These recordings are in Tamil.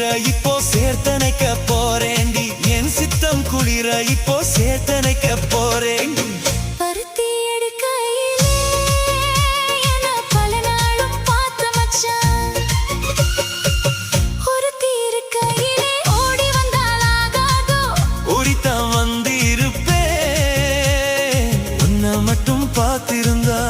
குளிர இப்போ சேர்த்தனைக்க போறேண்டி என் சித்தம் குளிர இப்போ சேர்த்தனைக்க போறேண்டி பருத்தி எடுக்கையிலே என பல நாளும் பார்த்த மச்சான் ஒருத்தி இருக்கையிலே ஓடி வந்தால் ஆகாதோ ஓடித்தான் வந்து இருப்பேன் உன்னை மட்டும் பார்த்திருந்தா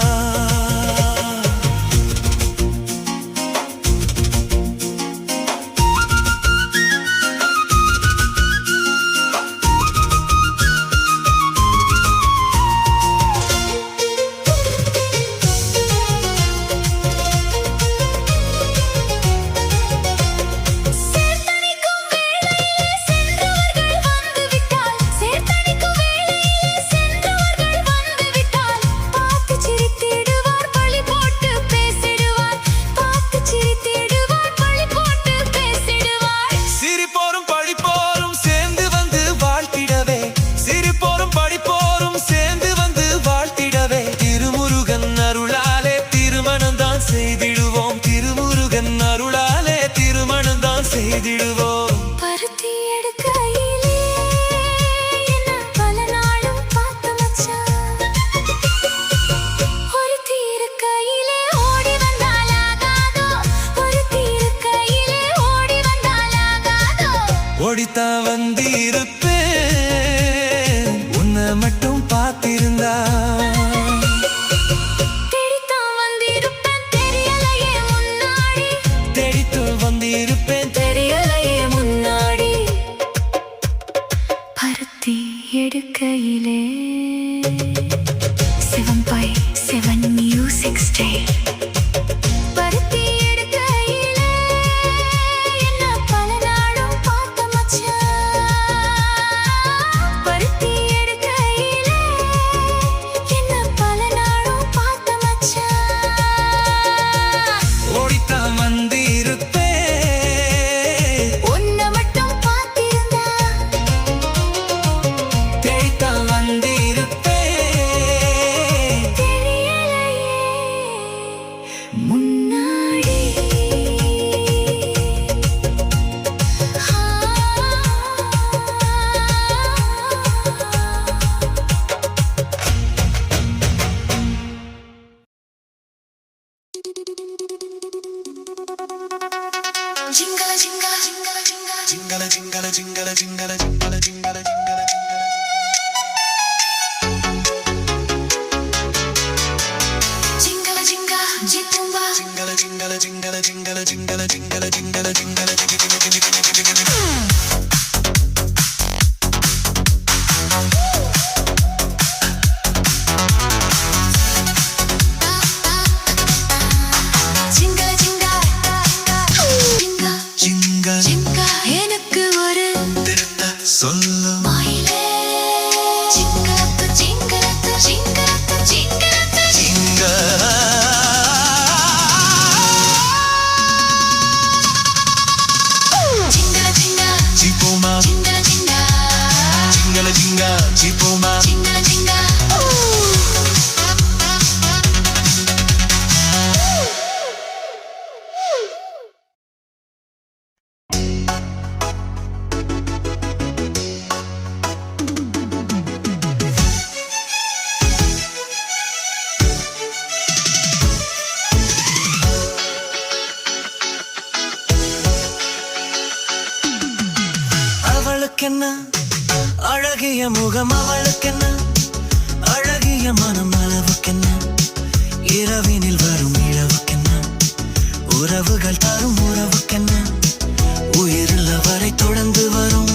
பருத்தி எடுக்கையிலே என்ன பல நாளும் பார்த்த மச்சான் ஒருத்தி இருக்கையிலே ஓடி வந்தால் ஆகாதோ ஒருத்தி இருக்கையிலே ஓடி வந்தால் ஆகாதோ ஓடித்தான் வந்து இருப்பேன் உன்னை மட்டும் பார்த்திருந்தா தேடித்தான் வந்திருப்பேன் தெரியலையே முன்னாடி தேடித்து வந்திருப்பேன் தெரியலையே முன்னாடி பருத்தி எடுக்கையிலே 7x7 மியூசிக் ஸ்டைல் பருத்தி எடுக்கையிலே என்ன பல நாளும் பார்த்த மச்சான் பருத்தி எடுக்கையிலே என்ன பல நாளும் பார்த்த மச்சான் ஓடித்தான் வந்து இருப்பேன் உன்னை மட்டும் பார்த்திருந்தா தேடித்தான் வந்து இருப்பேன் தெரியலையே முன்னாடி Jingala jingala jingala jingala jingala jingala jingala jingala jingala jingala jingala jingala jingala jitumba jingala jingala jingala jingala jingala jingala jingala jingala எனக்கு ஒரு சொல்லும் மயிலே ஜிங்கலத்து ஜிங்கலத்து ஜிங்கலத்து ஜிங்கலத்து ஜிங்கல ஜிங்கா ஜிபோமா ஜிங்கல ஜிங்கா ஜிங்கல ஜிங்கா ஜிபோமா ஜிங்கல ஜிங்கா அவளுக்கென்ன அழகிய முகம் அவளுக்கென்ன அழகிய மனம் அளவுக்கென்ன இரவினில் வரும் இழவுக்கென்ன உறவுகள் தரும் உறவுக்கென்ன உயிருள்ள வரை தொடர்ந்து வரும்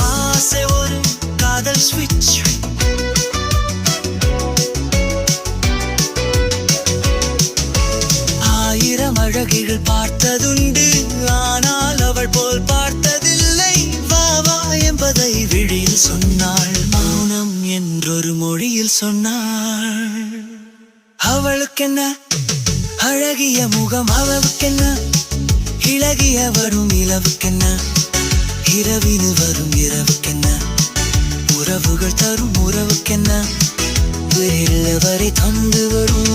ஆசை ஒரு காதல் ஸ்விட்ச் ஆயிரம் அழகிகள் பார்த்ததுண்டு ஆனால் அவள் போல் பார்த்ததில்லை வா வா என்பதை விழியில் சொன்னாள் மௌனம் என்றொரு மொழியில் சொன்னாள் அவளுக்கென்ன அழகிய முகம் அவளுக்கென்ன இளகிய வரும் இளவுக்கென்ன இரவினு வரும் இரவுக்கென்ன உறவுகள் தரும் உறவுக்கென்ன வரை தந்து வரும்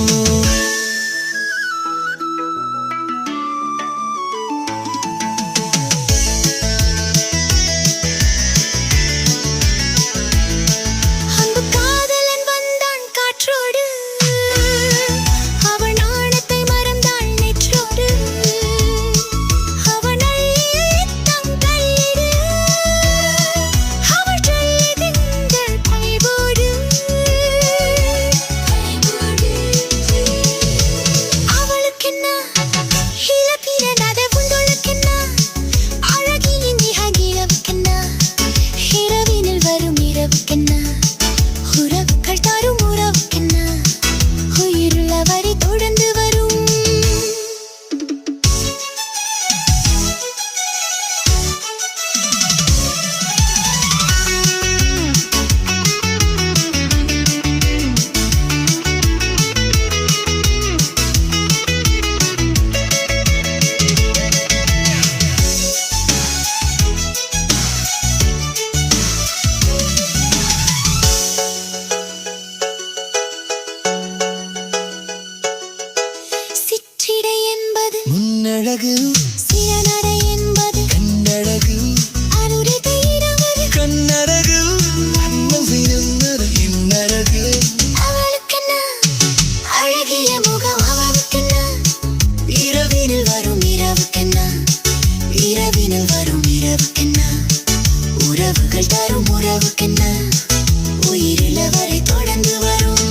அன்பு காதலன் வந்தான் காற்றோடு அவன் நாணத்தை மறந்தாள் நெற்றோடு அவன் அள்ளித்தம் கையிடு அவள் சொல்லிதிங்கள் கைபோடு அவளுக்கென்ன இலப்பிரனாத புந்தொழுக்கென்ன அழகியின் மிககிழவுக்கென்ன இரவினில் வரும் இரவுக்கென்ன உறவுகள் தரும் உறவுக்கென்ன உயிருள்ள வரை தொடர்ந்து வரும் சிற்றிடை என்பது முன்னழகு சிறநடை என்பது கண்ணழகு அருரிதை இரவது கண்ணழகு இன்னழகு அவளுக்கென்ன அழகிய முகம் அவளுக்கென்ன இரவினில் வரும் இரவுக்கென்ன இரவினில் வரும் இரவுக்கென்ன உறவுகள் தரும் உறவுக்கென்ன உயிருள்ள வரை தொடர்ந்து வரும்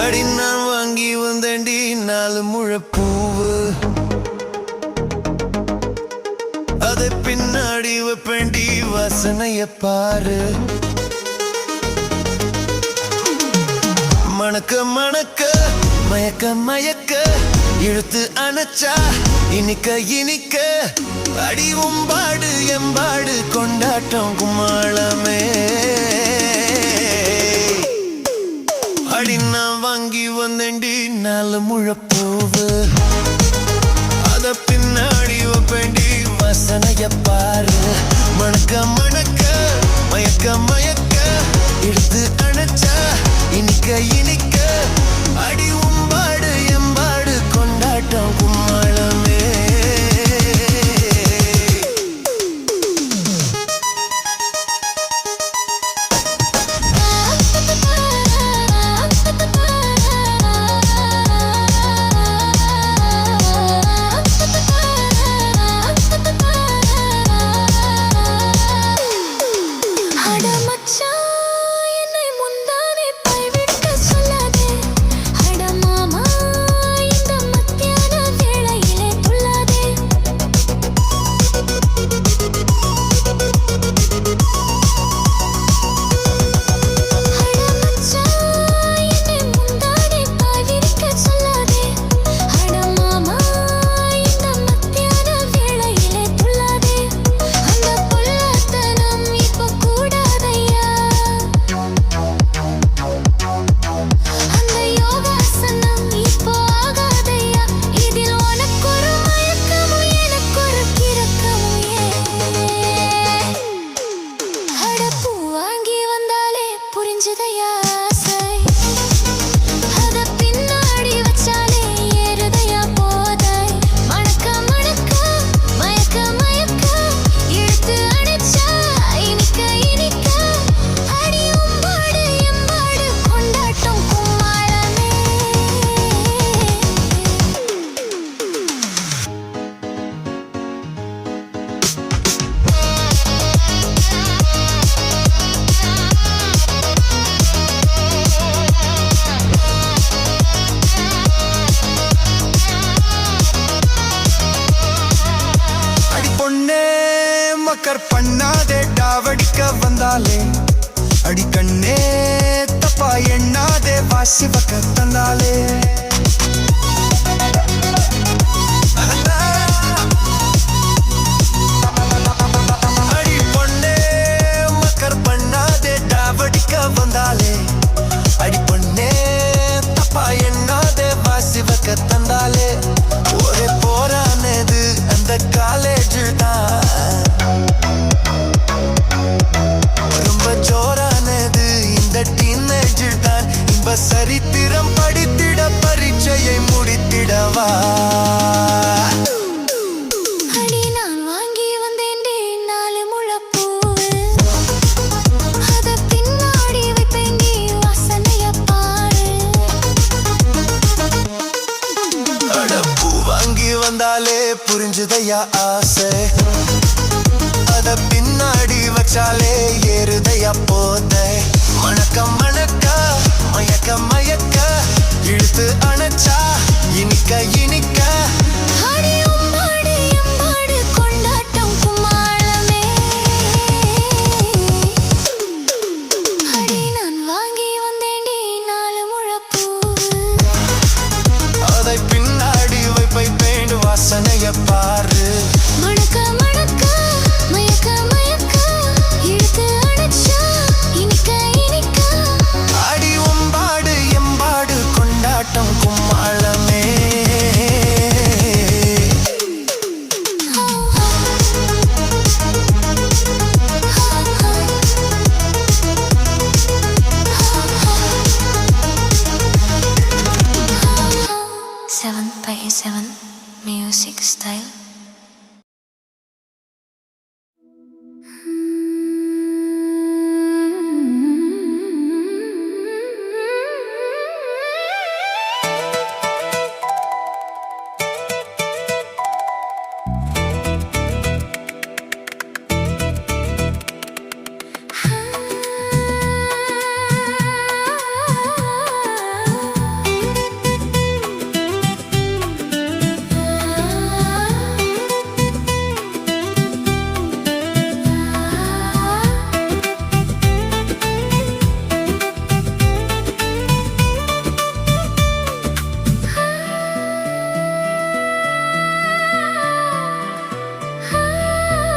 அடி நான் வாங்கி வந்தேன்டி 4 முழப்பூவு அதை பின்னாடி வைப்பேன்டி வாசனைய பாரு மணக்க மணக்க மயக்க மயக்க இழுத்து அணைச்சா இனிக்க இனிக்க அடி உம்பாடு எம்பாடு கொண்டாட்டம் கும்மாளமே அடி நான் வாங்கி வந்தேன்டி 4 முழப்பூவு அத பின்னாடி வைப்பேன்டி வாசனைய பாரு மணக்க மணக்க மயக்க மயக்க எடுத்து அணைச்சா இனிக்க இனிக்க அடி உம்பாடு எம்பாடு கொண்டாட்டம் கும்மாளமே மக்கர் பண்ணாதே டாவடிக்க வந்தாலே அடிக்கண்ணே தப்பா எண்ணாதே வாசி பக்க தந்தாலே அடி பொண்ணே மக்கர் பண்ணாதே டாவடிக்க வந்தாலே அடி பொண்ணே தப்பா எண்ணாதே வாசி பக்க தந்தாலே ஒரே போரானது அந்த காலேஜில் தான் ரொம்ப ஜோரானது இந்த டீனேஜில் தான் இன்ப சரித்திரம் படித்திட பரீட்சையை முடித்திடவா அடி நான் வாங்கி வந்தேன்டே 4 முழப்பூவு அத பின்னாடி வைப்பேன்டி வாசனைய பாரு அட பூ வாங்கி வந்தாலே புரிஞ்சுதையா ஆசை அத பின்னாடி வச்சாலே ஏறுதையா போதை மணக்க மணக்க மயக்க மயக்க இழுத்து அணைச்சா இனிக்க இனிக்க